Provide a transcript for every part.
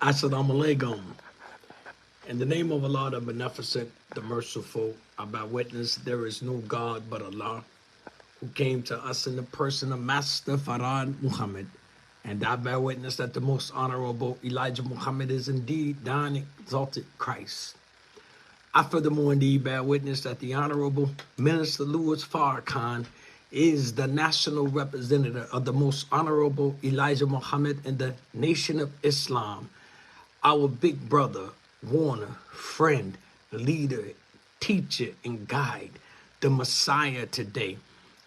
Assalamu alaikum. In the name of Allah, the Beneficent, the Merciful, I bear witness there is no God but Allah, who came to us in the person of Master Farad Muhammad. And I bear witness that the most honorable Elijah Muhammad is indeed thine exalted Christ. I furthermore indeed bear witness that the Honorable Minister Louis Farrakhan is the national representative of the most honorable Elijah Muhammad in the nation of Islam. Our big brother, warner, friend, leader, teacher, and guide, the Messiah today.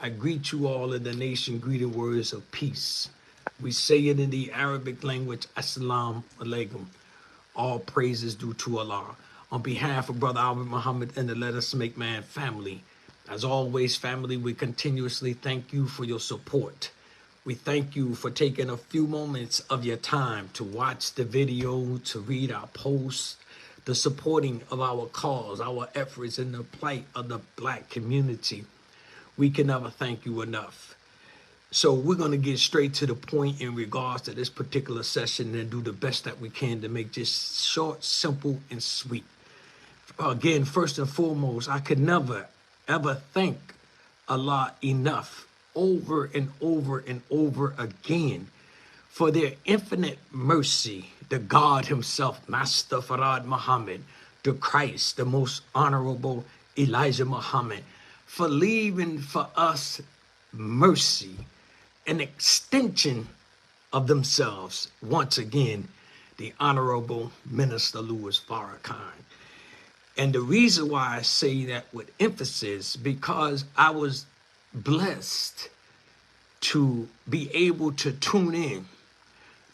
I greet you all in the nation greeting words of peace. We say it in the Arabic language, Assalamu alaikum. All praises due to Allah. On behalf of Brother Albert Muhammad and the Let Us Make Man family, as always, family, we continuously thank you for your support. We thank you for taking a few moments of your time to watch the video, to read our posts, the supporting of our cause, our efforts in the plight of the Black community. We can never thank you enough. So we're going to get straight to the point in regards to this particular session and do the best that we can to make this short, simple, and sweet. Again, first and foremost, I could never, ever thank Allah enough over and over and over again for their infinite mercy, the God himself, Master Farad Muhammad, the Christ, the most honorable Elijah Muhammad, for leaving for us mercy, an extension of themselves. Once again, the Honorable Minister Louis Farrakhan. And the reason why I say that with emphasis, because I was blessed to be able to tune in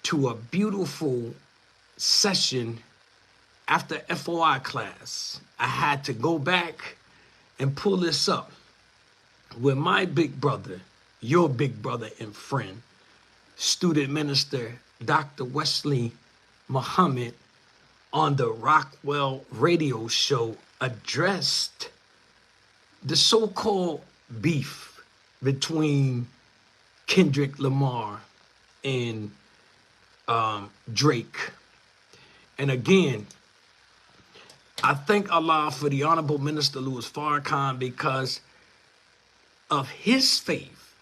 to a beautiful session after FOI class. I had to go back and pull this up with my big brother, your big brother and friend, student minister, Dr. Wesley Muhammad, on the Rockwell radio show, addressed the so-called beef between Kendrick Lamar and Drake. And again, I thank Allah for the Honorable Minister Louis Farrakhan because of his faith,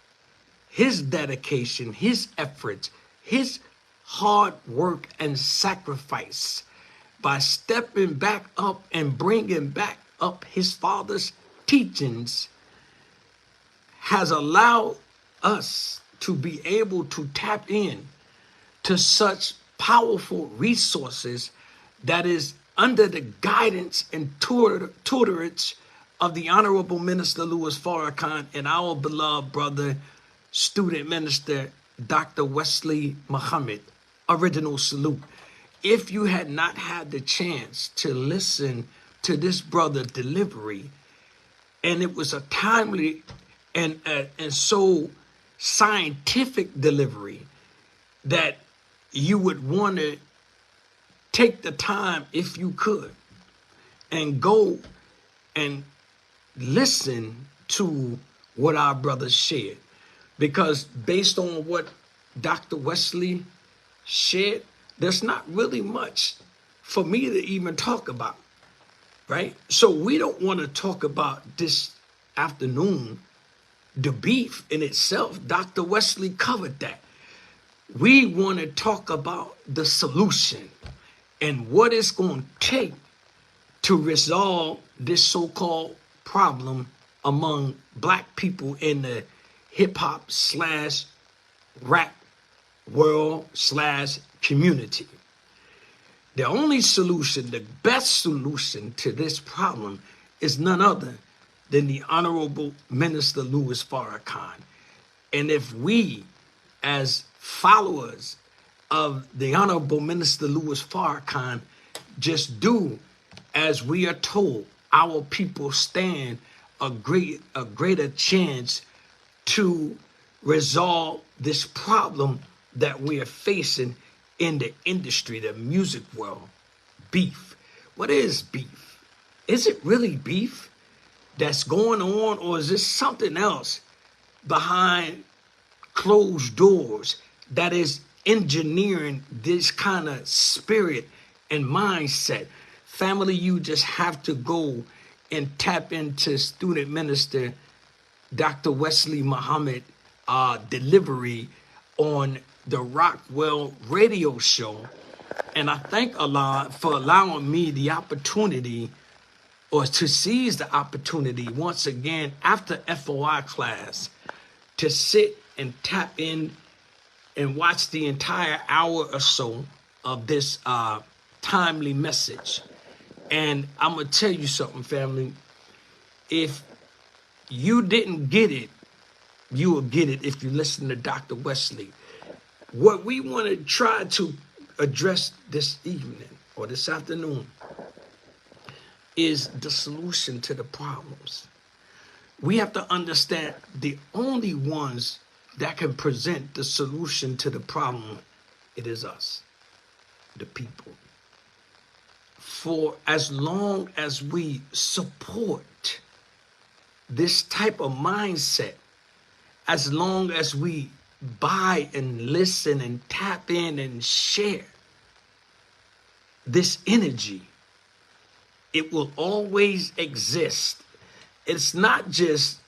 his dedication, his efforts, his hard work and sacrifice by stepping back up and bringing back up his father's teachings has allowed us to be able to tap in to such powerful resources that is under the guidance and tutorage of the Honorable Minister Louis Farrakhan and our beloved brother, student minister, Dr. Wesley Muhammad. Original salute. If you had not had the chance to listen to this brother delivery, and it was a timely and so scientific delivery that you would want to take the time, if you could, and go and listen to what our brothers shared. Because based on what Dr. Wesley shared, there's not really much for me to even talk about, right? So we don't want to talk about this afternoon, the beef in itself. Dr. Wesley covered that. We want to talk about the solution and what it's going to take to resolve this so-called problem among Black people in the hip-hop / rap world / community. The only solution, the best solution to this problem is none other than the Honorable Minister Louis Farrakhan. And if we, as followers of the Honorable Minister Louis Farrakhan, just do as we are told, our people stand a greater chance to resolve this problem that we are facing in the industry, the music world. Beef. What is beef? Is it really beef that's going on, or is this something else behind closed doors that is engineering this kind of spirit and mindset. Family, you just have to go and tap into student minister Dr. Wesley Muhammad delivery on the Rockwell radio show. And I thank Allah for allowing me the opportunity or to seize the opportunity once again after FOI class to sit and tap in and watch the entire hour or so of this timely message. And I'm going to tell you something, family. If you didn't get it, you will get it if you listen to Dr. Wesley. What we want to try to address this evening or this afternoon is the solution to the problems. We have to understand the only ones that can present the solution to the problem, it is us, the people. For as long as we support this type of mindset, as long as we buy and listen and tap in and share this energy, it will always exist. It's not just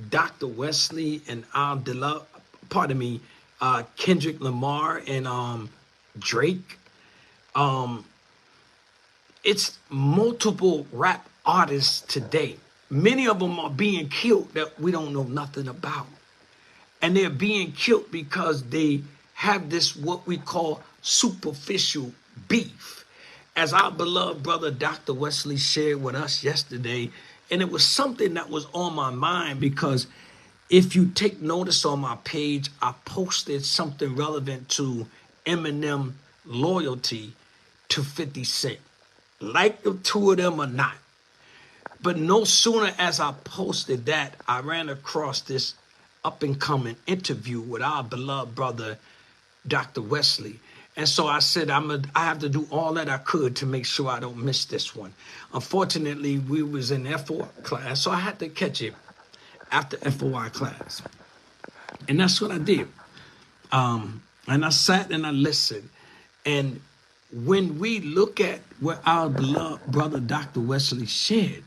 Dr. Wesley and Kendrick Lamar and Drake. It's multiple rap artists today. Many of them are being killed that we don't know nothing about. And they're being killed because they have this, what we call superficial beef. As our beloved brother, Dr. Wesley, shared with us yesterday, and it was something that was on my mind because if you take notice on my page, I posted something relevant to Eminem loyalty to 50 Cent. Like the two of them or not. But no sooner as I posted that, I ran across this up-and-coming interview with our beloved brother, Dr. Wesley. And so I said, I have to do all that I could to make sure I don't miss this one. Unfortunately, we was in FOI class, so I had to catch it after FOI class. And that's what I did. And I sat and I listened. And when we look at what our beloved brother, Dr. Wesley, shared,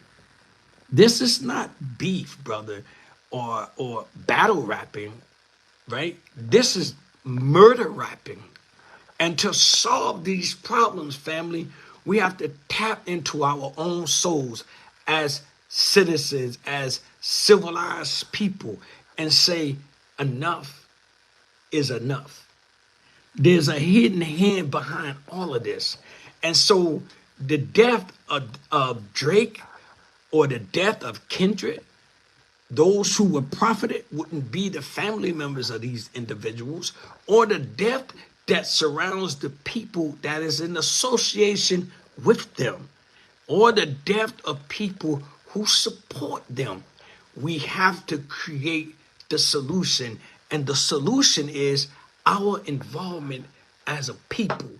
this is not beef, brother, or battle rapping, right? This is murder rapping. And to solve these problems, family, we have to tap into our own souls as citizens, as civilized people, and say enough is enough. There's a hidden hand behind all of this. And so the death of Drake or the death of Kendrick, those who were profited wouldn't be the family members of these individuals, or the death that surrounds the people that is in association with them, or the death of people who support them. We have to create the solution, and the solution is our involvement as a people.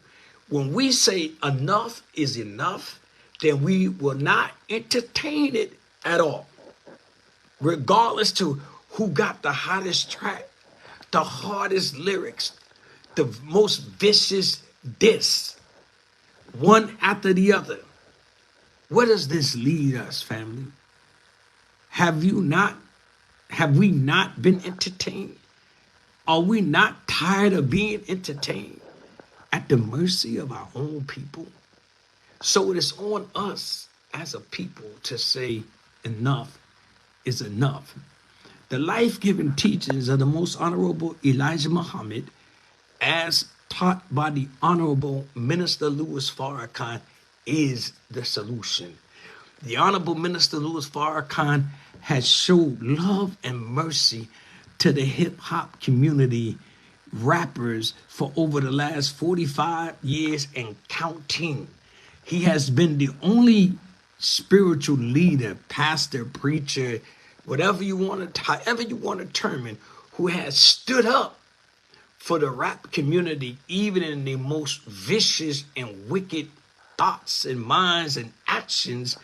When we say enough is enough, then we will not entertain it at all. Regardless to who got the hottest track, the hardest lyrics, the most vicious diss, one after the other. Where does this lead us, family? Have we not been entertained? Are we not tired of being entertained at the mercy of our own people? So it is on us as a people to say enough is enough. The life-giving teachings of the Most Honorable Elijah Muhammad, as taught by the Honorable Minister Louis Farrakhan, is the solution. The Honorable Minister Louis Farrakhan has showed love and mercy to the hip-hop community rappers for over the last 45 years and counting. He has been the only spiritual leader, pastor, preacher, however you want to term it, who has stood up for the rap community, even in the most vicious and wicked thoughts and minds and actions.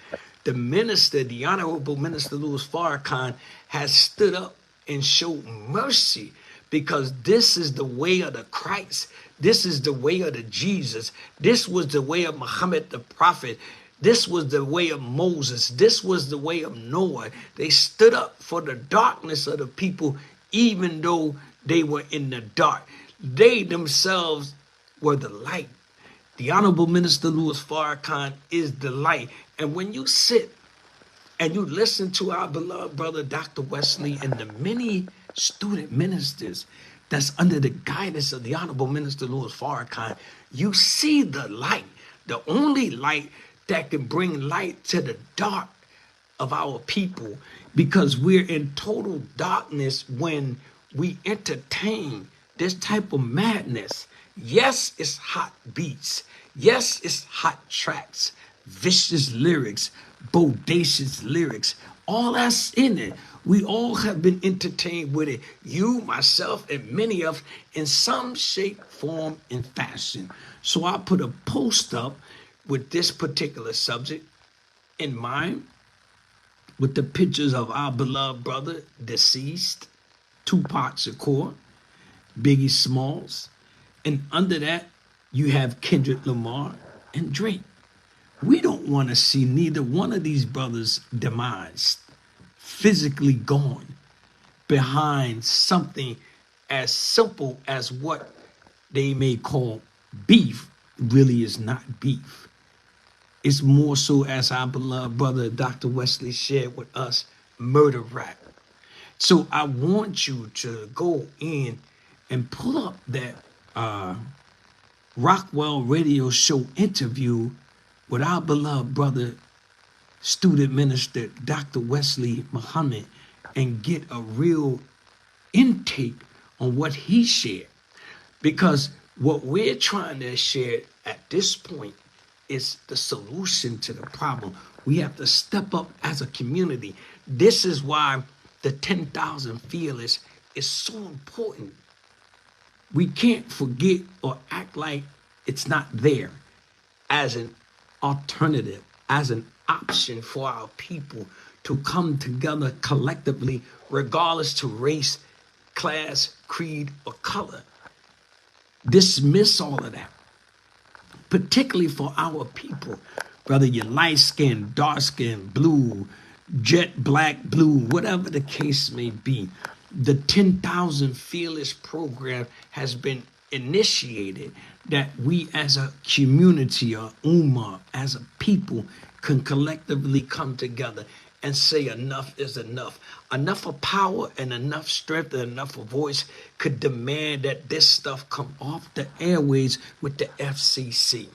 The Honorable Minister Louis Farrakhan, has stood up and showed mercy because this is the way of the Christ. This is the way of the Jesus. This was the way of Muhammad the prophet. This was the way of Moses. This was the way of Noah. They stood up for the darkness of the people, even though they were in the dark. They themselves were the light. The Honorable Minister Louis Farrakhan is the light. And when you sit and you listen to our beloved brother, Dr. Wesley, and the many student ministers that's under the guidance of the Honorable Minister Louis Farrakhan, you see the light, the only light that can bring light to the dark of our people, because we're in total darkness when we entertain this type of madness. Yes, it's hot beats. Yes, it's hot tracks, vicious lyrics, bodacious lyrics. All that's in it. We all have been entertained with it. You, myself, and many of in some shape, form, and fashion. So I put a post up with this particular subject in mind, with the pictures of our beloved brother, deceased, Tupac Shakur, Biggie Smalls, and under that, you have Kendrick Lamar and Drake. We don't want to see neither one of these brothers demised, physically gone behind something as simple as what they may call beef really is not beef. It's more so, as our beloved brother Dr. Wesley shared with us, murder rap. So I want you to go in and pull up that Rockwell Radio Show interview with our beloved brother, student minister, Dr. Wesley Muhammad, and get a real intake on what he shared. Because what we're trying to share at this point is the solution to the problem. We have to step up as a community. This is why the 10,000 Fearless is so important. We can't forget or act like it's not there as an alternative, as an option for our people to come together collectively, regardless to race, class, creed, or color. Dismiss all of that, particularly for our people, whether you're light skin, dark skin, blue, jet black, blue, whatever the case may be. The 10,000 Fearless program has been initiated that we as a community or ummah, as a people, can collectively come together and say enough is enough. Enough of power and enough strength and enough of voice could demand that this stuff come off the airways with the FCC.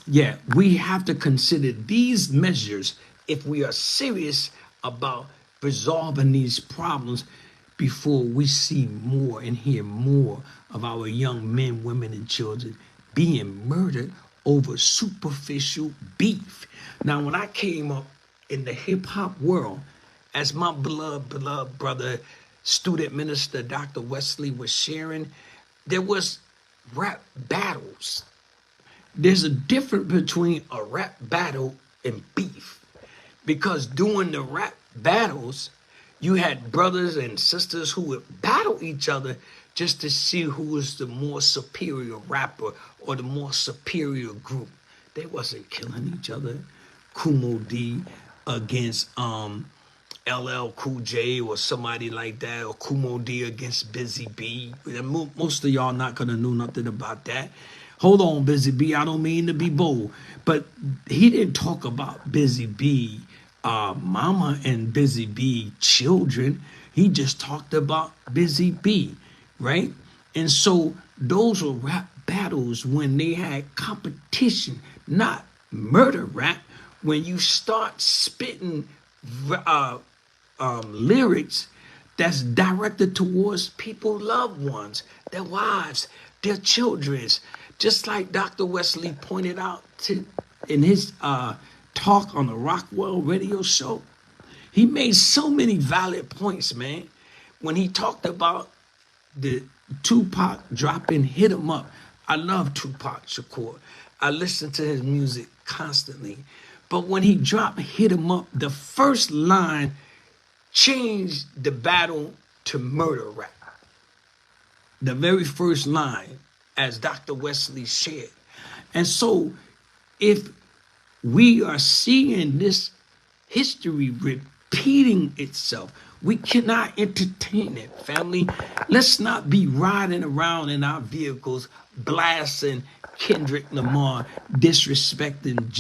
Yeah, we have to consider these measures if we are serious about resolving these problems before we see more and hear more of our young men, women, and children being murdered over superficial beef. Now, when I came up in the hip-hop world, as my beloved brother, student minister Dr. Wesley was sharing, there was rap battles. There's a difference between a rap battle and beef. Because during the rap battles, you had brothers and sisters who would battle each other just to see who was the more superior rapper or the more superior group. They wasn't killing each other. Kumo D against LL Cool J or somebody like that, or Kumo D against Busy B. Most of y'all not gonna know nothing about that. Hold on, Busy B, I don't mean to be bold, but he didn't talk about Busy B, mama and Busy B children. He just talked about Busy B, right? And so those were rap battles when they had competition, not murder rap. When you start spitting lyrics that's directed towards people's loved ones, their wives, their children, just like Dr. Wesley pointed out in his talk on the Rockwell Radio Show. He made so many valid points, man. When he talked about the Tupac dropping Hit 'Em Up. I love Tupac Shakur. I listen to his music constantly. But when he dropped Hit 'Em Up, the first line changed the battle to murder rap. The very first line, as Dr. Wesley shared. And so if we are seeing this history repeating itself, we cannot entertain it, family. Let's not be riding around in our vehicles blasting Kendrick Lamar, disrespecting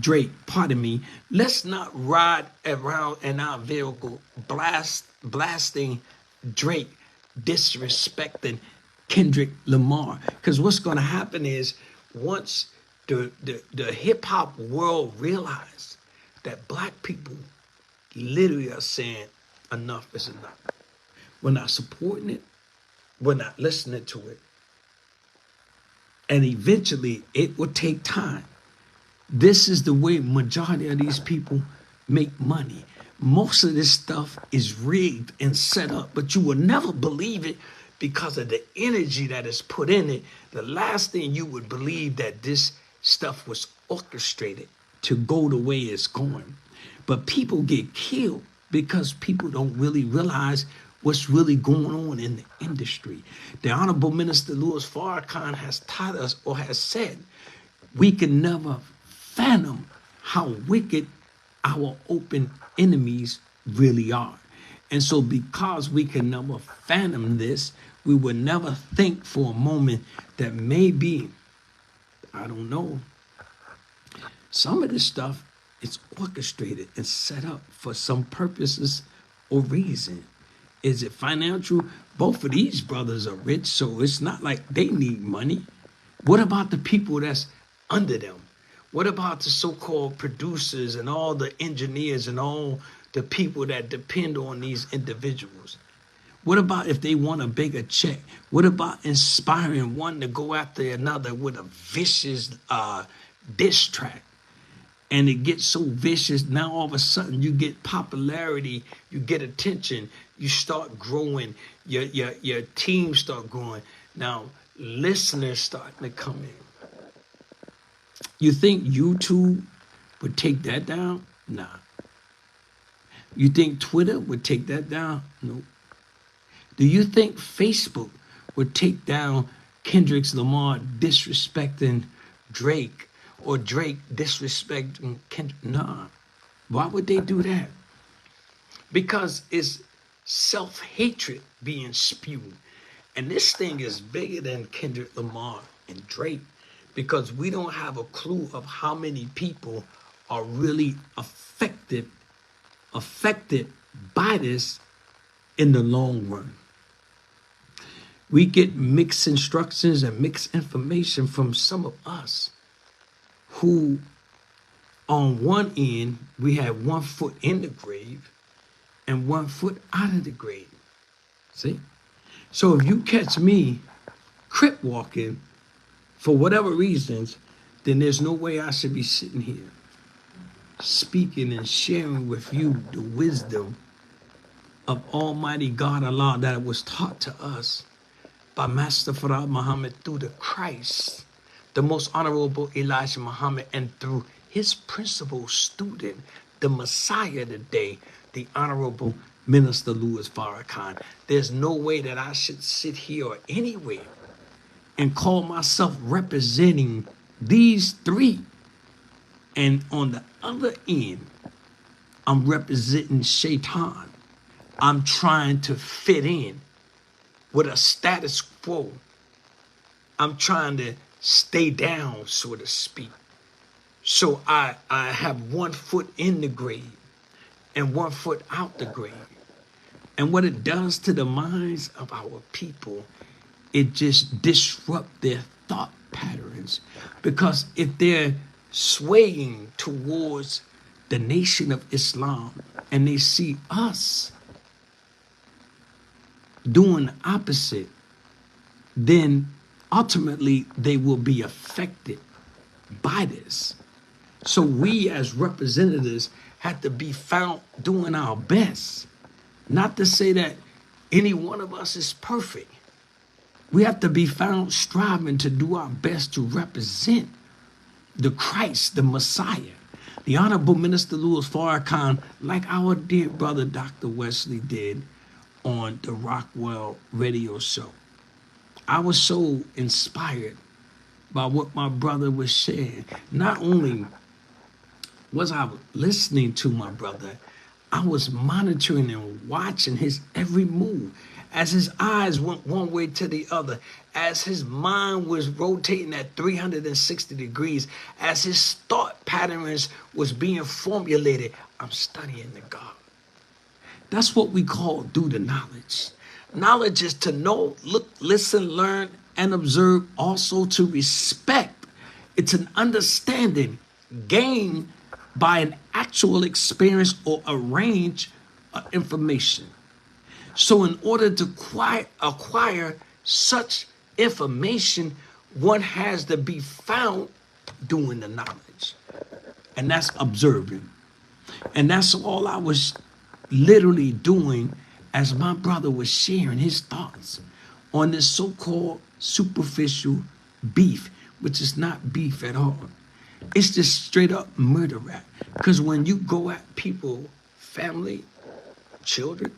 Drake, pardon me. Let's not ride around in our vehicle blasting Drake, disrespecting Kendrick Lamar. Because what's going to happen is once the hip hop world realize that black people literally are saying enough is enough. We're not supporting it. We're not listening to it. And eventually it will take time. This is the way majority of these people make money. Most of this stuff is rigged and set up, but you will never believe it because of the energy that is put in it. The last thing you would believe that this stuff was orchestrated to go the way it's going. But people get killed because people don't really realize what's really going on in the industry. The Honorable Minister Louis Farrakhan has taught us, or has said, we can never fathom how wicked our open enemies really are. And so because we can never fathom this, we would never think for a moment that maybe, I don't know, some of this stuff is orchestrated and set up for some purposes or reason. Is it financial? Both of these brothers are rich, so it's not like they need money. What about the people that's under them? What about the so-called producers and all the engineers and all the people that depend on these individuals? What about if they want a bigger check? What about inspiring one to go after another with a vicious diss track? And it gets so vicious, now all of a sudden you get popularity, you get attention, you start growing, your team start growing. Now, listeners starting to come in. You think YouTube would take that down? Nah. You think Twitter would take that down? Nope. Do you think Facebook would take down Kendrick Lamar disrespecting Drake? Or Drake disrespecting Kendrick? Nah. Why would they do that? Because it's self-hatred being spewed. And this thing is bigger than Kendrick Lamar and Drake, because we don't have a clue of how many people are really affected by this in the long run. We get mixed instructions and mixed information from some of us who, on one end, we have 1 foot in the grave and 1 foot out of the grave. See? So if you catch me crip walking for whatever reasons, then there's no way I should be sitting here speaking and sharing with you the wisdom of Almighty God Allah that was taught to us by Master Farad Muhammad through the Christ, the most honorable Elijah Muhammad, and through his principal student, the Messiah today, the Honorable Minister Louis Farrakhan. There's no way that I should sit here or anywhere and call myself representing these three. And on the other end, I'm representing Shaitan. I'm trying to fit in with a status quo. I'm trying to stay down, so to speak. So I have 1 foot in the grave and 1 foot out the grave. And what it does to the minds of our people, it just disrupts their thought patterns. Because if they're swaying towards the Nation of Islam and they see us doing the opposite, then ultimately they will be affected by this. So we as representatives have to be found doing our best. Not to say that any one of us is perfect. We have to be found striving to do our best to represent the Christ, the Messiah. The Honorable Minister Louis Farrakhan, like our dear brother Dr. Wesley did, on the Rockwell radio show. I was so inspired by what my brother was sharing. Not only was I listening to my brother, I was monitoring and watching his every move as his eyes went one way to the other, as his mind was rotating at 360 degrees, as his thought patterns was being formulated. I'm studying the God. That's what we call due to knowledge. Knowledge is to know, look, listen, learn, and observe, also to respect. It's an understanding gained by an actual experience or a range of information. So, in order to acquire such information, one has to be found doing the knowledge, and that's observing. And that's all I was literally doing as my brother was sharing his thoughts on this so-called superficial beef, which is not beef at all. It's just straight up murder rap. Because when you go at people, family, children,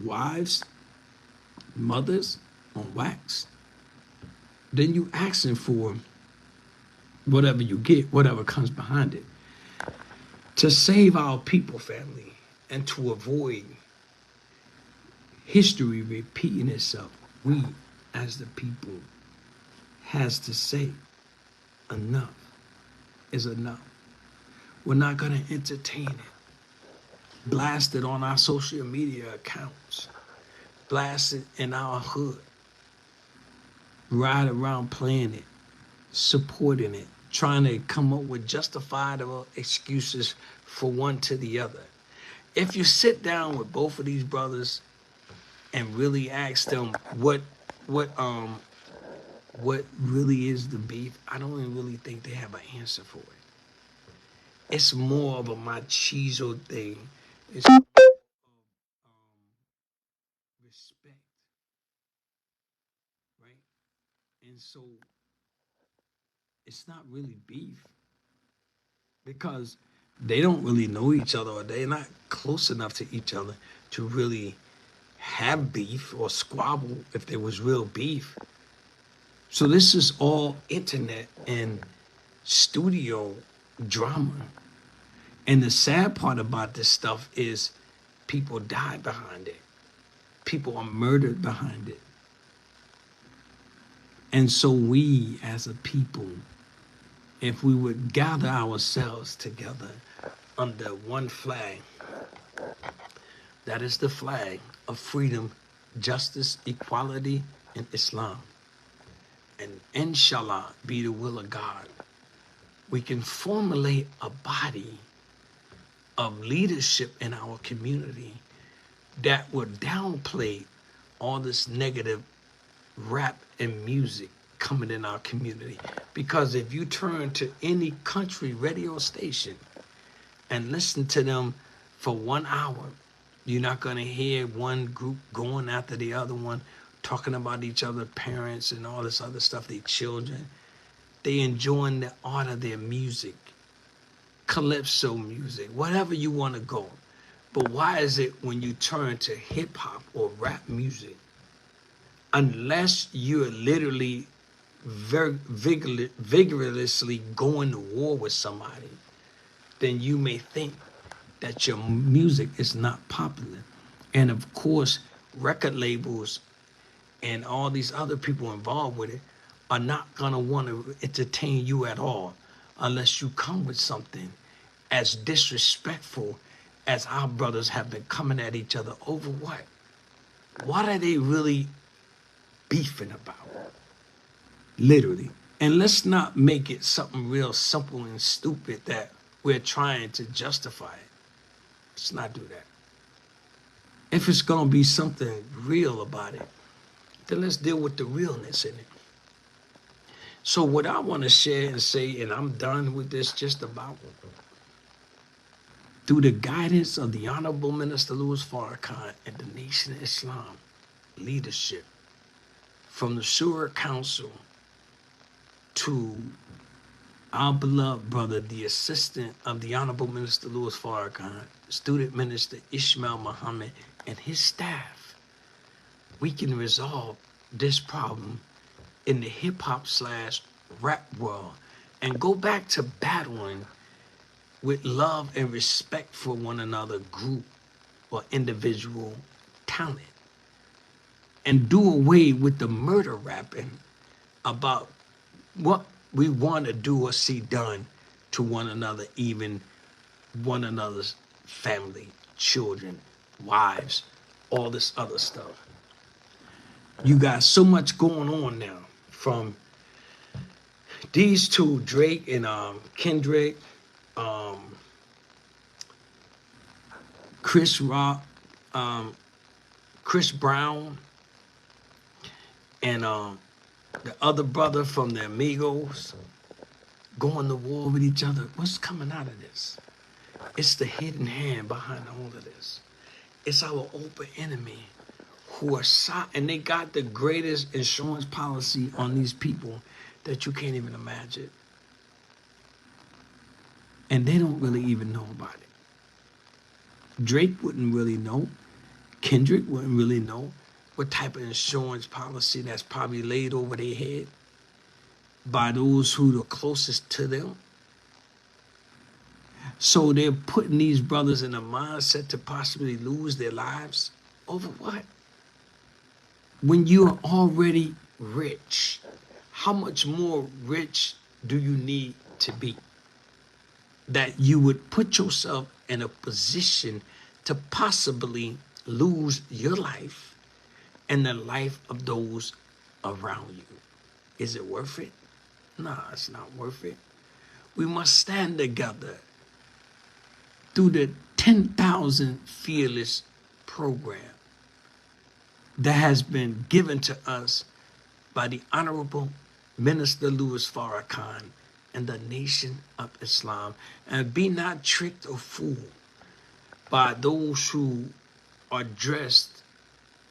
wives, mothers on wax, then you asking for whatever you get, whatever comes behind it. To save our people, family, and to avoid history repeating itself, we as the people has to say enough is enough. We're not going to entertain it. Blast it on our social media accounts. Blast it in our hood. Ride around playing it, supporting it, trying to come up with justifiable excuses for one to the other. If you sit down with both of these brothers and really ask them what really is the beef, I don't even really think they have an answer for it. It's more of a machismo thing. It's respect, right? And so it's not really beef because they don't really know each other or they're not close enough to each other to really have beef or squabble if there was real beef. So this is all internet and studio drama. And the sad part about this stuff is people die behind it. People are murdered behind it. And so we as a people, if we would gather ourselves together under one flag, that is the flag of freedom, justice, equality, and Islam. And inshallah, be the will of God, we can formulate a body of leadership in our community that will downplay all this negative rap and music coming in our community. Because if you turn to any country radio station and listen to them for 1 hour, you're not going to hear one group going after the other one, talking about each other's parents and all this other stuff, their children. They enjoying the art of their music, calypso music, whatever you want to go. But why is it when you turn to hip hop or rap music, unless you're literally very vigorously going to war with somebody, then you may think that your music is not popular. And of course, record labels and all these other people involved with it are not going to want to entertain you at all unless you come with something as disrespectful as our brothers have been coming at each other over what? What are they really beefing about? Literally. And let's not make it something real simple and stupid that we're trying to justify it. Let's not do that. If it's going to be something real about it, then let's deal with the realness in it. So what I want to share and say, and I'm done with this just about, through the guidance of the Honorable Minister Louis Farrakhan and the Nation of Islam leadership, from the Shura Council to our beloved brother, the assistant of the Honorable Minister Louis Farrakhan, student minister Ishmael Muhammad, and his staff, we can resolve this problem in the hip-hop/rap world and go back to battling with love and respect for one another, group or individual talent, and do away with the murder rapping about what we want to do or see done to one another, even one another's family, children, wives, all this other stuff. You got so much going on now from these two, Drake and Kendrick, um, Chris Rock, Chris Brown, and the other brother from the Amigos going to war with each other. What's coming out of this? It's the hidden hand behind all of this. It's our open enemy who are and they got the greatest insurance policy on these people that you can't even imagine. And they don't really even know about it. Drake wouldn't really know. Kendrick wouldn't really know what type of insurance policy that's probably laid over their head by those who are closest to them. So they're putting these brothers in a mindset to possibly lose their lives over what? When you're already rich, how much more rich do you need to be that you would put yourself in a position to possibly lose your life and the life of those around you? Is it worth it? Nah, it's not worth it. We must stand together through the 10,000 Fearless program that has been given to us by the Honorable Minister Louis Farrakhan and the Nation of Islam. And be not tricked or fooled by those who are dressed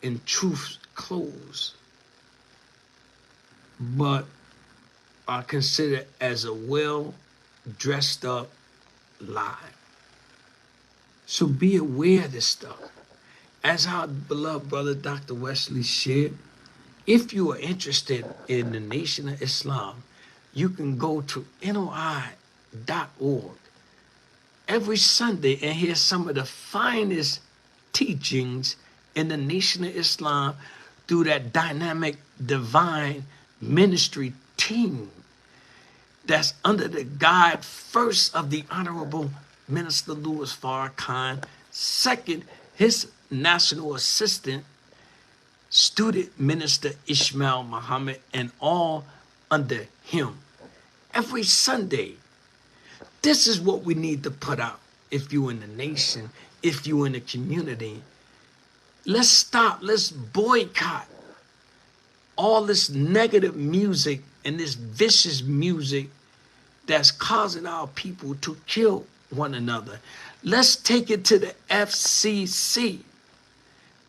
in truth's clothes, but are considered as a well dressed up lie. So be aware of this stuff. As our beloved brother Dr. Wesley shared, if you are interested in the Nation of Islam, you can go to NOI.org every Sunday and hear some of the finest teachings in the Nation of Islam through that dynamic divine ministry team that's under the guide first of the Honorable Minister Louis Farrakhan, second, his national assistant, student minister Ishmael Muhammad, and all under him. Every Sunday, this is what we need to put out. If you're in the nation, if you're in the community, let's stop, let's boycott all this negative music and this vicious music that's causing our people to kill one another. Let's take it to the FCC,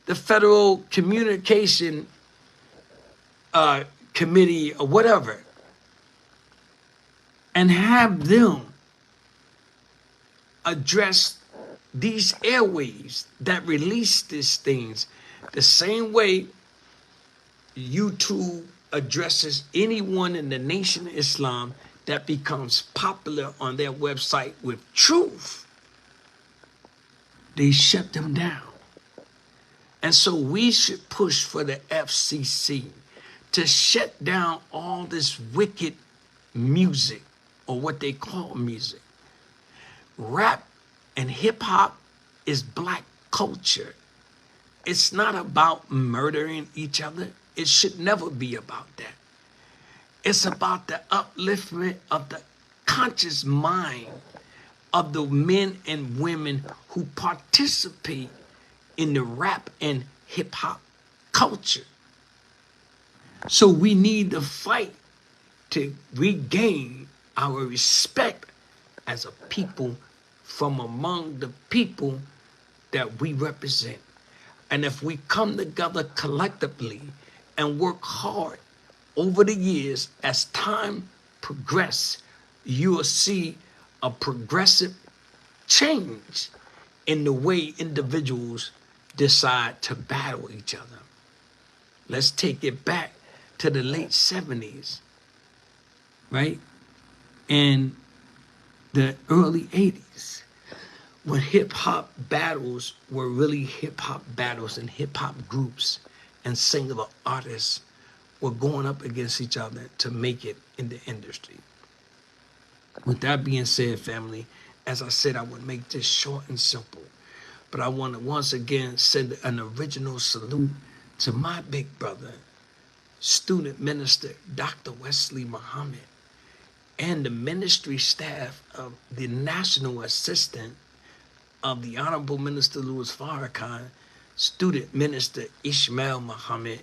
the Federal Communication Committee or whatever, and have them address these airwaves that release these things the same way YouTube addresses anyone in the Nation of Islam that becomes popular on their website with truth. They shut them down. And so we should push for the FCC to shut down all this wicked music, or what they call music. Rap and hip hop is black culture. It's not about murdering each other. It should never be about that. It's about the upliftment of the conscious mind of the men and women who participate in the rap and hip hop culture. So we need to fight to regain our respect as a people from among the people that we represent. And if we come together collectively and work hard over the years, as time progresses, you will see a progressive change in the way individuals decide to battle each other. Let's take it back to the late 70s, right? And the early 80s, when hip hop battles were really hip hop battles, and hip hop groups and singular artists were going up against each other to make it in the industry. With that being said, family, as I said, I would make this short and simple. But I want to once again send an original salute to my big brother, student minister Dr. Wesley Muhammad, and the ministry staff of the national assistant of the Honorable Minister Louis Farrakhan, student minister Ishmael Muhammad,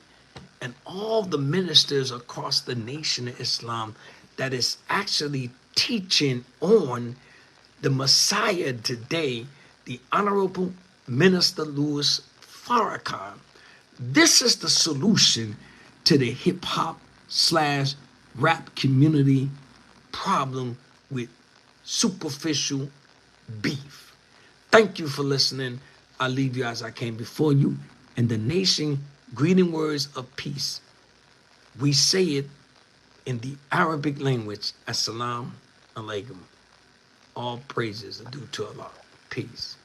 and all the ministers across the nation of Islam that is actually teaching on the Messiah today, the Honorable Minister Louis Farrakhan. This is the solution to the hip hop slash rap community problem with superficial beef. Thank you for listening. I leave you as I came before you. And the nation, greeting words of peace. We say it in the Arabic language, Assalamu alaikum. All praises are due to Allah. Peace.